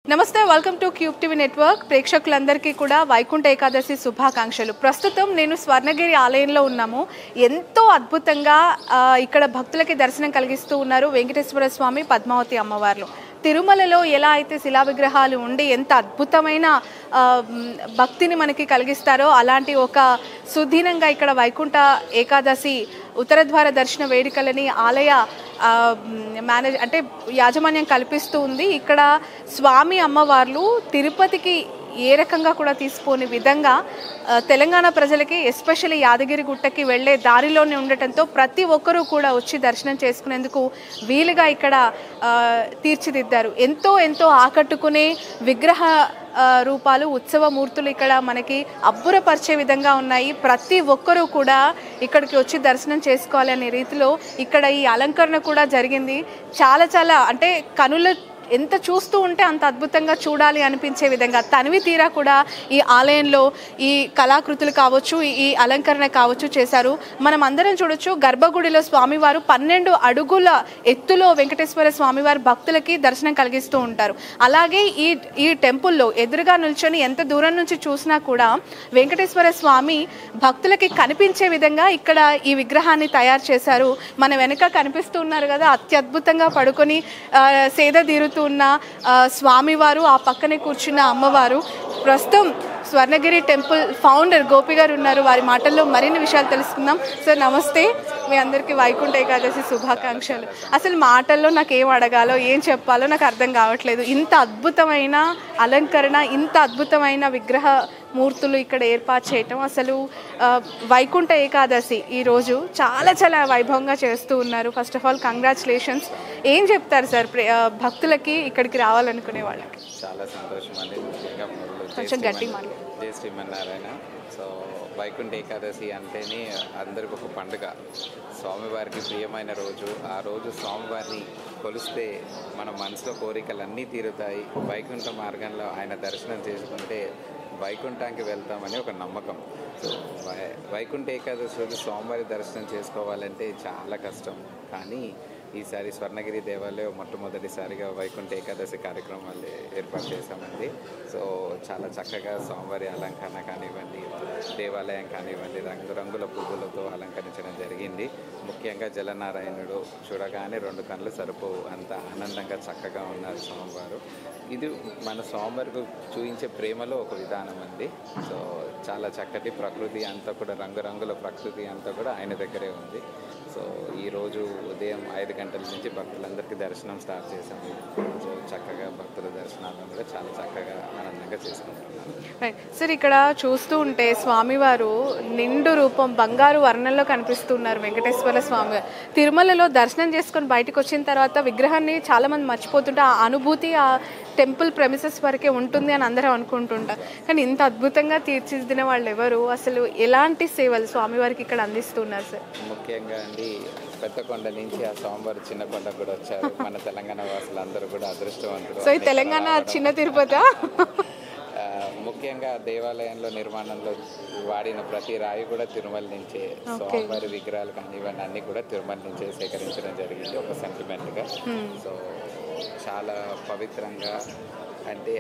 నమస్తే welcome to cube TV network ప్రేక్షకులందరికీ కూడా వైకుంఠ ఏకాదశి శుభాకాంక్షలు. ప్రస్తుతం నేను స్వర్ణగిరి ఆలయంలో ఉన్నాము. ఎంతో అద్భుతంగా ఇక్కడ భక్తులకి దర్శనం కలిగిస్తూ ఉన్నారు వెంకటేశ్వర స్వామి, పద్మావతి అమ్మవార్లు. తిరుమలలో ఎలా అయితే శిలా విగ్రహాలు ఉండి ఎంత అద్భుతమైన భక్తిని మనకి కలిగిస్తారో అలాంటి ఒక సుదీనంగా ఇక్కడ వైకుంఠ ఏకాదశి ఉత్తరద్వార దర్శన వేడుకలని ఆలయ యాజమాన్యం కల్పిస్తూ ఉంది. ఇక్కడ స్వామి అమ్మవార్లు తిరుపతికి ఏ రకంగా కూడా తీసుకోని విధంగా తెలంగాణ ప్రజలకి ఎస్పెషల్లీ యాదగిరి గుట్టకి వెళ్ళే దారిలోనే ఉండటంతో ప్రతి ఒక్కరూ కూడా వచ్చి దర్శనం చేసుకునేందుకు వీలుగా ఇక్కడ తీర్చిదిద్దారు. ఎంతో ఎంతో ఆకట్టుకునే విగ్రహ రూపాలు, ఉత్సవ మూర్తులు ఇక్కడ మనకి అబ్బురపరిచే విధంగా ఉన్నాయి. ప్రతి ఒక్కరూ కూడా ఇక్కడికి వచ్చి దర్శనం చేసుకోవాలి అనే రీతిలో ఇక్కడ ఈ అలంకరణ కూడా జరిగింది. చాలా అంటే కనుల ఎంత చూస్తూ ఉంటే అంత అద్భుతంగా చూడాలి అనిపించే విధంగా తనివి తీరా కూడా ఈ ఆలయంలో ఈ కళాకృతులు కావచ్చు, ఈ అలంకరణ కావచ్చు చేశారు. మనం అందరం చూడొచ్చు, గర్భగుడిలో స్వామివారు 12 అడుగుల ఎత్తులో వెంకటేశ్వర స్వామివారు భక్తులకి దర్శనం కలిగిస్తూ ఉంటారు. అలాగే ఈ టెంపుల్లో ఎదురుగా నిల్చొని ఎంత దూరం నుంచి చూసినా కూడా వెంకటేశ్వర స్వామి భక్తులకి కనిపించే విధంగా ఇక్కడ ఈ విగ్రహాన్ని తయారు చేశారు. మన వెనక కనిపిస్తూ ఉన్నారు కదా, అత్యద్భుతంగా పడుకొని సేద తీరుతూ ఉన్న స్వామివారు, ఆ పక్కనే కూర్చున్న అమ్మవారు. ప్రస్తుతం స్వర్ణగిరి టెంపుల్ ఫౌండర్ గోపి గారు ఉన్నారు. వారి మాటల్లో మరిన్ని విషయాలు తెలుసుకుందాం. సార్ నమస్తే, మీ అందరికీ వైకుంఠ ఏకాదశి శుభాకాంక్షలు. అసలు మాటల్లో నాకు ఏం అడగాలో ఏం చెప్పాలో నాకు అర్థం కావట్లేదు. ఇంత అద్భుతమైన అలంకరణ, ఇంత అద్భుతమైన విగ్రహ మూర్తులు ఇక్కడ ఏర్పాటు చేయటం, అసలు వైకుంఠ ఏకాదశి ఈరోజు చాలా వైభవంగా చేస్తూ ఉన్నారు. First of all congratulations. ఏం చెప్తారు సార్ భక్తులకి ఇక్కడికి రావాలనుకునే వాళ్ళకి? చాలా సంతోషం అండి. కొంచెం గట్టి మాట. జై శ్రీమన్నారాయణ. సో వైకుంఠ ఏకాదశి అంటేనే అందరికి ఒక పండుగ, స్వామివారికి ప్రియమైన రోజు. ఆ రోజు స్వామివారిని కొలిస్తే మన మనసులో కోరికలు అన్నీ తీరుతాయి. వైకుంఠ మార్గంలో ఆయన దర్శనం చేసుకుంటే వైకుంఠానికి వెళ్తామని ఒక నమ్మకం. సో వైకుంఠ ఏకాదశి రోజు స్వామివారి దర్శనం చేసుకోవాలంటే చాలా కష్టం. కానీ ఈసారి స్వర్ణగిరి దేవాలయం మొట్టమొదటిసారిగా వైకుంఠ ఏకాదశి కార్యక్రమాలు ఏర్పాటు చేశామండి. సో చాలా చక్కగా స్వామివారి అలంకరణ కానివ్వండి, దేవాలయం కానివ్వండి, రంగురంగుల పువ్వులతో అలంకరించడం జరిగింది. ముఖ్యంగా జలనారాయణుడు చూడగానే 2 కళ్ళు సరిపోవు, అంత ఆనందంగా చక్కగా ఉన్నారు స్వామివారు. ఇది మన స్వామివారికి చూపించే ప్రేమలో ఒక విధానం అండి. సో చాలా చక్కటి ప్రకృతి అంతా కూడా, రంగురంగుల ప్రకృతి అంతా కూడా ఆయన దగ్గరే ఉంది. సో ఈరోజు ఉదయం 5 గంటల నుంచి భక్తులందరికీ దర్శనం స్టార్ట్ చేశాము. సో చక్కగా భక్తుల దర్శనాలను కూడా చాలా చక్కగా ఆనందంగా చేసుకుంటున్నాం. సార్ ఇక్కడ చూస్తూ ఉంటే స్వామివారు నిండు రూపం, బంగారు వర్ణంలో కనిపిస్తున్నారు వెంకటేశ్వర స్వామి. తిరుమలలో దర్శనం చేసుకొని బయటకు వచ్చిన తర్వాత విగ్రహాన్ని చాలా మంది మర్చిపోతుంటే ఆ అనుభూతి ఆ టెంపుల్ ప్రెమిసెస్ వరకే ఉంటుంది అని అందరూ అనుకుంటుంటారు. కానీ ఇంత అద్భుతంగా తీర్చిదిద్దిన వాళ్ళు ఎవరు, అసలు ఎలాంటి సేవలు స్వామివారికి ఇక్కడ అందిస్తున్నారు సార్? ముఖ్యంగా అండి, పెద్దకొండ నుంచి ఆ స్వామివారు చిన్న కొండ కూడా వచ్చారు. మన తెలంగాణ వాసులు అందరూ కూడా అదృష్టవంతులు. సో ఈ తెలంగాణ చిన్న తిరుపతి ముఖ్యంగా దేవాలయంలో నిర్మాణంలో వాడిన ప్రతి రాయి కూడా తిరుమల నుంచే, స్వామివారి విగ్రహాలు కానీ ఇవన్నీ అన్నీ కూడా తిరుమల నుంచే సేకరించడం జరిగింది ఒక సెంటిమెంట్గా. సో చాలా పవిత్రంగా, అంటే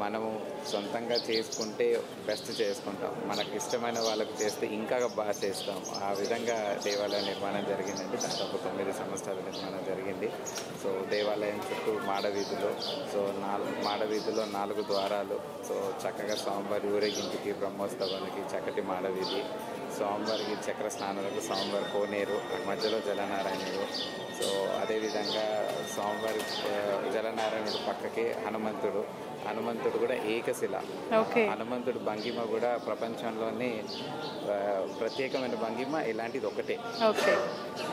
మనము సొంతంగా చేసుకుంటే బెస్ట్ చేసుకుంటాం, మనకు ఇష్టమైన వాళ్ళకు చేస్తే ఇంకా బాగా చేస్తాం. ఆ విధంగా దేవాలయ నిర్మాణం జరిగిందండి. దాదాపు 9 సంవత్సరాల నిర్మాణం జరిగింది. సో దేవాలయం చుట్టూ మాడవీధులు, సో మాడవీధిలో 4 ద్వారాలు, సో చక్కగా స్వామివారి ఊరేగింపుకి, బ్రహ్మోత్సవానికి చక్కటి మాడవీధి, స్వామివారికి చక్ర స్నానాలకు స్వామివారి కోనేరు, మధ్యలో జలనారాయణుడు. సో అదేవిధంగా స్వామివారి జలనారాయణుడు పక్కకి హనుమంతుడు కూడా ఏకశిల. హనుమంతుడు భంగిమ కూడా ప్రపంచంలోనే ప్రత్యేకమైన భంగిమ ఇలాంటిది ఒకటే.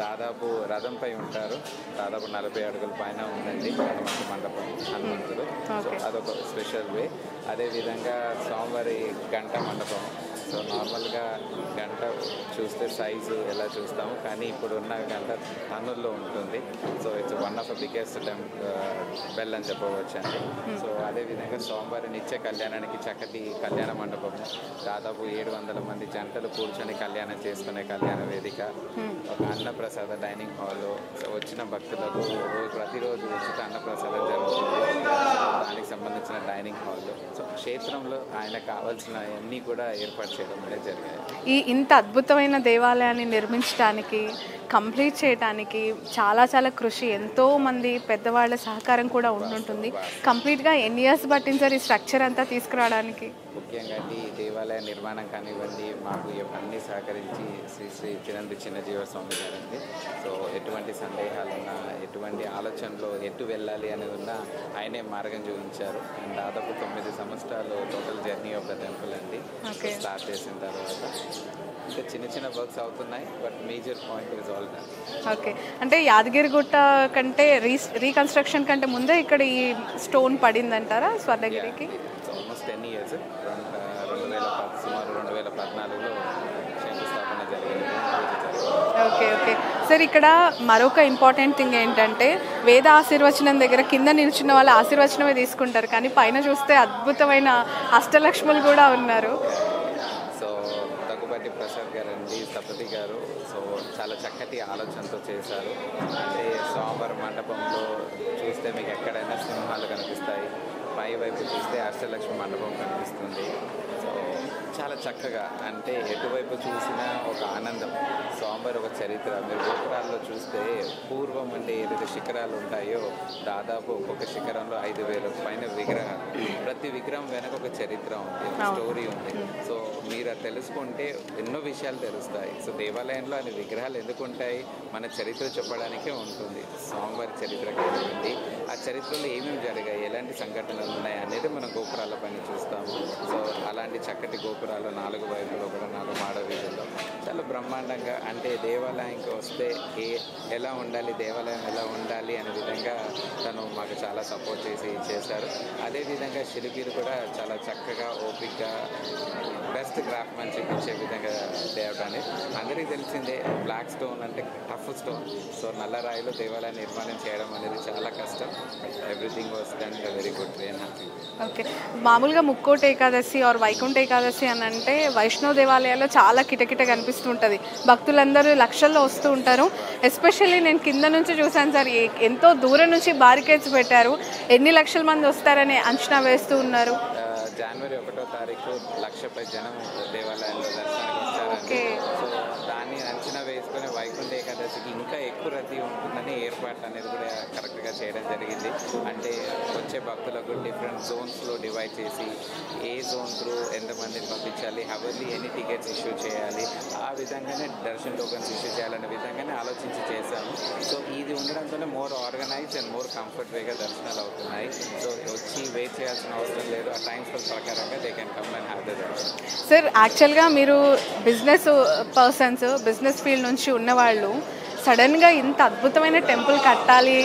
దాదాపు రథంపై ఉంటారు, దాదాపు 40 అడుగుల పైన ఉందండి హనుమంతు మండపం హనుమంతుడు. సో అదొక స్పెషల్ వే. అదేవిధంగా స్వామివారి గంట మండపం. సో నార్మల్గా గంట చూస్తే సైజు ఎలా చూస్తాము, కానీ ఇప్పుడు ఉన్న గంట టన్నుల్లో ఉంటుంది. So it's one of the biggest bell అని చెప్పవచ్చు అండి. సో అదేవిధంగా అదేవిధంగా స్వామివారి నిత్య కళ్యాణానికి చక్కటి కళ్యాణ మండపము, దాదాపు 700 మంది జంటలు కూర్చొని కళ్యాణం చేసుకునే కళ్యాణ వేదిక, ఒక అన్నప్రసాద డైనింగ్ హాల్, వచ్చిన భక్తులకు ప్రతిరోజు ఉచిత అన్నప్రసాదం జరుగుతుంది, దానికి సంబంధించిన డైనింగ్ హాల్. సో క్షేత్రంలో ఆయనకు కావాల్సిన అన్నీ కూడా ఏర్పాటు చేయడం అనేది జరిగాయి. ఇంత అద్భుతమైన దేవాలయాన్ని నిర్మించడానికి, కంప్లీట్ చేయడానికి చాలా చాలా కృషి, ఎంతో మంది పెద్దవాళ్ళ సహకారం కూడా ఉండుంటుంది. కంప్లీట్గా ఎన్ని ఇయర్స్ పట్టింది సార్ ఈ స్ట్రక్చర్ అంతా తీసుకురావడానికి? ముఖ్యంగా ఈ దేవాలయ నిర్మాణం కానివ్వండి, మాకు అన్ని సహకరించి శ్రీ శ్రీ చిరంజీవి చిన్నజీవ స్వామి గారండి. సో ఎటువంటి సందేహాలున్నా, ఎటువంటి ఆలోచనలో ఎటు వెళ్ళాలి అనేది ఉన్నా ఆయనే మార్గం చూపించారు. అండ్ దాదాపు 9 సంవత్సరాలు total journey of the temple అండి. స్టార్ట్ చేసిన తర్వాత ఇంకా చిన్న చిన్న వర్క్స్ అవుతున్నాయి, but major point is all done. Okay, అంటే యాదగిరిగుట్ట కంటే రీకన్స్ట్రక్షన్ కంటే ముందే ఇక్కడ ఈ స్టోన్ పడిందంటారా స్వర్ణగిరికి? ఆల్మోస్ట్ 10 ఇయర్స్, సుమారు 2014లో శంకుస్థాపన జరిగింది. ఓకే ఓకే సార్, ఇక్కడ మరొక ఇంపార్టెంట్ థింగ్ ఏంటంటే వేద ఆశీర్వచనం దగ్గర కింద నిల్చున్న వాళ్ళు ఆశీర్వచనమే తీసుకుంటారు, కానీ పైన చూస్తే అద్భుతమైన అష్టలక్ష్ములు కూడా ఉన్నారు. సో దగ్గుబాటి ప్రసాద్ గారు అండి, స్థపతి గారు, సో చాలా చక్కటి ఆలోచనతో చేశారు. అంటే స్వామివారి మండపంలో చూస్తే మీకు ఎక్కడైనా సింహాలు కనిపిస్తాయి, పై వైపు చూస్తే అష్టలక్ష్మి మండపం కనిపిస్తుంది. సో చాలా చక్కగా, అంటే ఎటువైపు చూసినా ఒక ఆనందం. స్వామివారి ఒక చరిత్ర మీరు గోపురాల్లో చూస్తే పూర్వం అంటే ఏదైతే శిఖరాలు ఉంటాయో దాదాపు ఒక్కొక్క శిఖరంలో 5,000 పైన విగ్రహాలు, ప్రతి విగ్రహం వెనక ఒక చరిత్ర ఉంది, స్టోరీ ఉంది. సో మీరు అది తెలుసుకుంటే ఎన్నో విషయాలు తెలుస్తాయి. సో దేవాలయంలో అన్ని విగ్రహాలు ఎందుకు ఉంటాయి, మన చరిత్ర చెప్పడానికే ఉంటుంది. స్వామివారి చరిత్ర కానివ్వండి, ఆ చరిత్రలో ఏమేమి జరిగాయి, ఎలాంటి సంఘటనలు ఉన్నాయి అనేది మనం గోపురాల పైన చూస్తాము. సో అలాంటి చక్కటి గోపురాలు 4 వైపులో కూడా 4 మాడ వీధుల్లో చాలా బ్రహ్మాండంగా, అంటే దేవాలయానికి వస్తే ఎలా ఉండాలి, దేవాలయం ఎలా ఉండాలి అనే విధంగా తను మాకు చాలా సపోర్ట్ చేశారు. అదేవిధంగా శిల్పీలు కూడా చాలా చక్కగా ఓపిక్గా బెస్ట్ క్రాఫ్ట్మెన్షిప్ ఇచ్చే విధంగా తేవడాన్ని. అందరికీ తెలిసిందే బ్లాక్ స్టోన్ అంటే టఫ్ స్టోన్. సో నల్లరాయిలో దేవాలయం నిర్మాణం చేయడం అనేది చాలా కష్టం. Everything was done very good way. Okay, మామూలుగా ముక్కోటి ఏకాదశి ఆర్ వైకుంఠ ఏకాదశి అని అంటే వైష్ణవ దేవాలయాల్లో చాలా కిటకిట కనిపిస్తుంటుంది, భక్తులందరూ లక్షల్లో వస్తూ ఉంటారు. ఎస్పెషల్లీ నేను కింద నుంచి చూశాను సార్, ఎంతో దూరం నుంచి బారికేడ్స్ పెట్టారు, ఎన్ని లక్షల మంది వస్తారని అంచనా వేస్తూ ఉన్నారు. జనవరి 1వ తారీఖు 1,00,000 జనం దేవాలయాల్లో దర్శనానికి వచ్చారండి. సో దాన్ని అంచనా వేసుకొని వైకుంఠ ఏకాదశికి ఇంకా ఎక్కువ రద్దీ ఉంటుందని ఏర్పాట్లు అనేది కూడా కరెక్ట్గా చేయడం జరిగింది. అంటే వచ్చే భక్తులకు డిఫరెంట్ జోన్స్లో డివైడ్ చేసి ఏ జోన్ త్రూ ఎంతమందిని పంపించాలి, హవర్లీ ఎన్ని టికెట్స్ ఇష్యూ చేయాలి, ఆ విధంగానే దర్శన్ టోకన్స్ ఇష్యూ చేయాలనే విధంగానే ఆలోచించి చేశాము. సో ఇది ఉండడంతోనే more organise and more comfort వేగా దర్శనాలు అవుతున్నాయి. సో వచ్చి వెయిట్ చేయాల్సిన అవసరం లేదు, ఆ టైమ్స్ ప్రకారంగా they can come and have the Darshan. Sir యాక్చువల్గా మీరు బిజినెస్ పర్సన్స్, బిజినెస్ ఫీల్డ్ నుంచి ఉన్నవాళ్ళు సడన్గా ఇంత అద్భుతమైన టెంపుల్ కట్టాలి,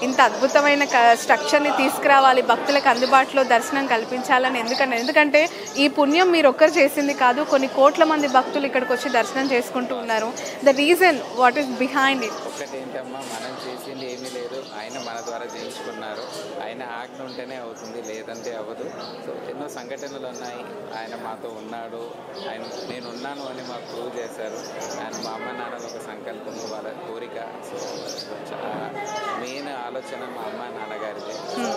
ఇంత అద్భుతమైన స్ట్రక్చర్ని తీసుకురావాలి, భక్తులకు అందుబాటులో దర్శనం కల్పించాలని ఎందుకంటే ఈ పుణ్యం మీరు ఒక్కరు చేసింది కాదు, కొన్ని కోట్ల మంది భక్తులు ఇక్కడికి వచ్చి దర్శనం చేసుకుంటూ ఉన్నారు. The reason what is behind it? ఒకటేంటమ్మా, మనం చేసింది ఏమీ లేదు, ఆయన మన ద్వారా చేయించుకున్నారు. ఆయన ఆజ్ఞ ఉంటేనే అవుతుంది, లేదంటే అవ్వదు. సో ఎన్నో సంఘటనలు ఉన్నాయి, ఆయన మాతో ఉన్నాడు, ఆయన నేను ఉన్నాను అని మాకు ప్రూవ్ చేశారు. ఆయన మా అమ్మ నాన్నల ఒక సంకల్పము, వాళ్ళ కోరిక. సో మెయిన్ ఆలోచన మా అమ్మ నాన్నగారిదే. సో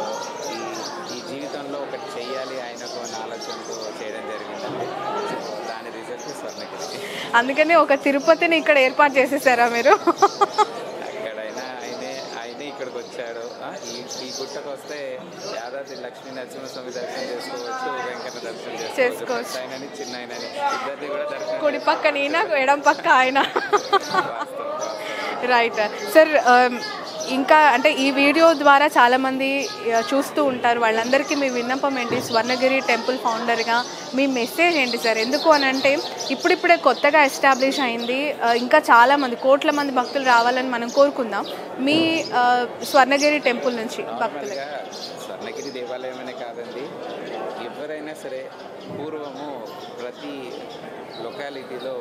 ఈ జీవితంలో ఒకటి చెయ్యాలి ఆయనకు అనే ఆలోచనతో చేయడం జరిగిందండి. దాని రిజల్ట్ స్వర్ణగిరి. అందుకని ఒక తిరుపతిని ఇక్కడ ఏర్పాటు చేసేసారా మీరు? ఎక్కడైనా ఆయనే ఇక్కడికి వచ్చాడు. ఈ గుట్టకు వస్తే యాదాద్రి లక్ష్మీ నరసింహస్వామి దర్శనం చేసుకోవచ్చు, వెంకన్న దర్శనం చేసుకోవచ్చు, ఆయనని చిన్న ఆయనని ఇద్దరిని కూడా దర్శనం. కుడి పక్క నేను, ఎడం పక్క ఆయన. రైట్ సార్, ఇంకా అంటే ఈ వీడియో ద్వారా చాలామంది చూస్తూ ఉంటారు, వాళ్ళందరికీ మీ విన్నపం ఏంటి? స్వర్ణగిరి టెంపుల్ ఫౌండర్గా మీ మెసేజ్ ఏంటి సార్? ఎందుకు అని అంటే ఇప్పుడిప్పుడే కొత్తగా ఎస్టాబ్లిష్ అయింది, ఇంకా చాలామంది కోట్ల మంది భక్తులు రావాలని మనం కోరుకుందాం. మీ స్వర్ణగిరి టెంపుల్ నుంచి భక్తులు, స్వర్ణగిరి దేవాలయం అనే కాదండి, ఎవరైనా సరే పూర్వము ప్రతి లొకాలిటీలో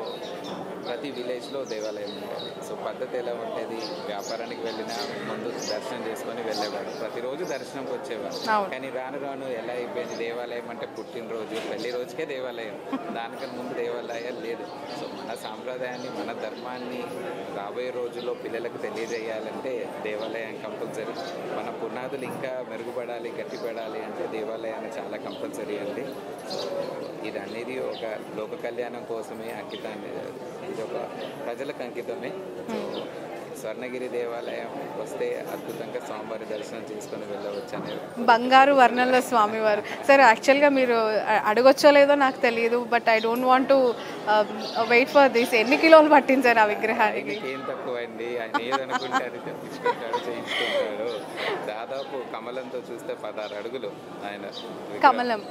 ప్రతి విలేజ్లో దేవాలయం ఉండేది. సో పద్ధతి ఎలా ఉండేది, వ్యాపారానికి వెళ్ళినా ముందు దర్శనం చేసుకొని వెళ్ళేవాడు, ప్రతిరోజు దర్శనంకి వచ్చేవాడు. కానీ రాను రాను ఎలా అయిపోయింది, దేవాలయం అంటే పుట్టినరోజు పెళ్లి రోజుకే దేవాలయం, దానికన్నా ముందు దేవాలయాలు లేదు. సో మన సాంప్రదాయాన్ని మన ధర్మాన్ని రాబోయే రోజుల్లో పిల్లలకు తెలియజేయాలంటే దేవాలయం కంపల్సరీ. మన పునాదులు ఇంకా మెరుగుపడాలి, గట్టిపడాలి అంటే దేవాలయాన్ని చాలా కంపల్సరీ అండి. సో ఇది అనేది ఒక లోక కళ్యాణం కోసమే అంకితాన్ని, ఇది ఒక ప్రజలకు అంకితమే. స్వర్ణగిరి దేవాలయం వస్తే అద్భుతంగా స్వామివారి దర్శనం చేసుకొని వెళ్ళవచ్చు అనేది. బంగారు వర్ణంలో స్వామివారు. సార్ యాక్చువల్గా మీరు అడగొచ్చో లేదో నాకు తెలియదు, but I don't want to wait for this. ఎన్ని కిలోలు పట్టించారు ఆ విగ్రహానికి? ఏం తక్కువ అండి, ఆయన ఏదనుకుంటే అది తెప్పించుకుంటాడు, చేయించుకుంటాడు. దాదాపు కమలంతో చూస్తే 16 అడుగులు ఆయన కమలం.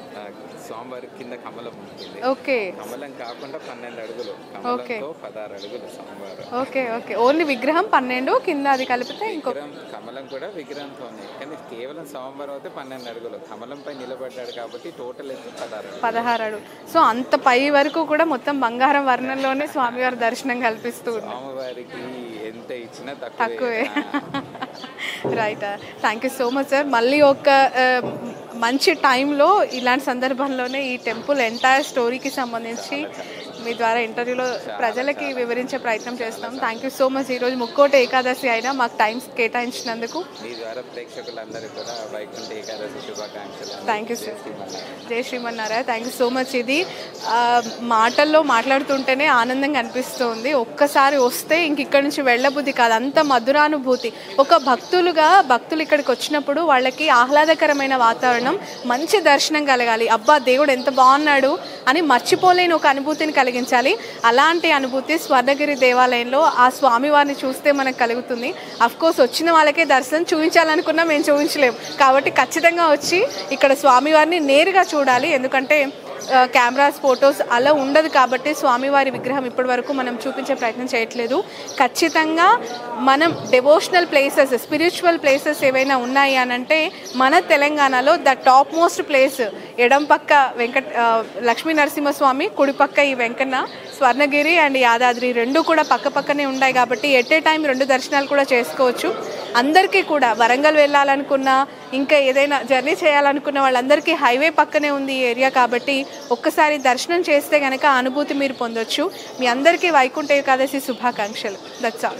స్వామివారి కింద కమలం ఉంటుంది. ఓకే. కమలం కాకుండా 12 అడుగులు, కమలంతో 16 అడుగులు స్వామివారు. Okay okay. ఓన్లీ విగ్రహం 12, కింద అది కలిపితే ఇంకో కమలం కూడా విగ్రహంతోనే, కానీ కేవలం స్వామివారం అయితే 12 అడుగులు. కమలంపై నిలబడ్డాడు కాబట్టి టోటల్ అయితే 16 అడుగులు. సో అంత పై వరకు కూడా మొత్తం బంగారం వర్ణంలోనే స్వామివారి దర్శనం కల్పిస్తూ స్వామివారికి ఎంత ఇచ్చినా తక్కువే. Right. Thank you so much sir. మళ్ళీ ఒక మంచి టైంలో ఇలాంటి సందర్భంలోనే ఈ టెంపుల్ ఎంటైర్ స్టోరీకి సంబంధించి మీ ద్వారా ఇంటర్వ్యూలో ప్రజలకి వివరించే ప్రయత్నం చేస్తాం. Thank you so much. ఈరోజు ముక్కోటి ఏకాదశి అయినా మాకు టైం కేటాయించినందుకు మీ ద్వారా ప్రేక్షకులందరికీ కూడా వైకుంఠ ఏకాదశి శుభాకాంక్షలు. Thank you sir. జై Srimannarayana. Thank you so much. ఇది మాటల్లో మాట్లాడుతుంటేనే ఆనందంగా అనిపిస్తుంది. ఒక్కసారి వస్తే ఇంక ఇక్కడి నుంచి వెళ్ళబుద్ధి కాదు, అంత మధురానుభూతి. ఒక భక్తులు ఇక్కడికి వచ్చినప్పుడు వాళ్ళకి ఆహ్లాదకరమైన వాతావరణం, మంచి దర్శనం కలగాలి, అబ్బా దేవుడు ఎంత బాగున్నాడు అని మర్చిపోలేని ఒక అనుభూతిని కలిగించాలి. అలాంటి అనుభూతి స్వర్ణగిరి దేవాలయంలో ఆ స్వామివారిని చూస్తే మనకు కలుగుతుంది. అఫ్కోర్స్ వచ్చిన వాళ్ళకే దర్శనం చూపించాలనుకున్నా మేము చూపించలేము, కాబట్టి ఖచ్చితంగా వచ్చి ఇక్కడ స్వామివారిని నేరుగా చూడాలి. ఎందుకంటే కెమెరాస్, ఫొటోస్ అలా ఉండదు కాబట్టి స్వామివారి విగ్రహం ఇప్పటి వరకు మనం చూపించే ప్రయత్నం చేయట్లేదు. ఖచ్చితంగా మనం డెవోషనల్ ప్లేసెస్, స్పిరిచువల్ ప్లేసెస్ ఏవైనా ఉన్నాయి అని అంటే మన తెలంగాణలో ద టాప్ మోస్ట్ ప్లేస్ ఎడం పక్క లక్ష్మీ నరసింహస్వామి, కుడి పక్క ఈ వెంకన్న, స్వర్ణగిరి అండ్ యాదాద్రి రెండు కూడా పక్క పక్కనే ఉన్నాయి కాబట్టి ఎట్ ఏ టైం 2 దర్శనాలు కూడా చేసుకోవచ్చు. అందరికీ కూడా వరంగల్ వెళ్ళాలనుకున్నా, ఇంకా ఏదైనా జర్నీ చేయాలనుకున్న వాళ్ళందరికీ హైవే పక్కనే ఉంది ఈ ఏరియా కాబట్టి ఒక్కసారి దర్శనం చేస్తే కనుక అనుభూతి మీరు పొందొచ్చు. మీ అందరికీ వైకుంఠ ఏకాదశి శుభాకాంక్షలు. That's all.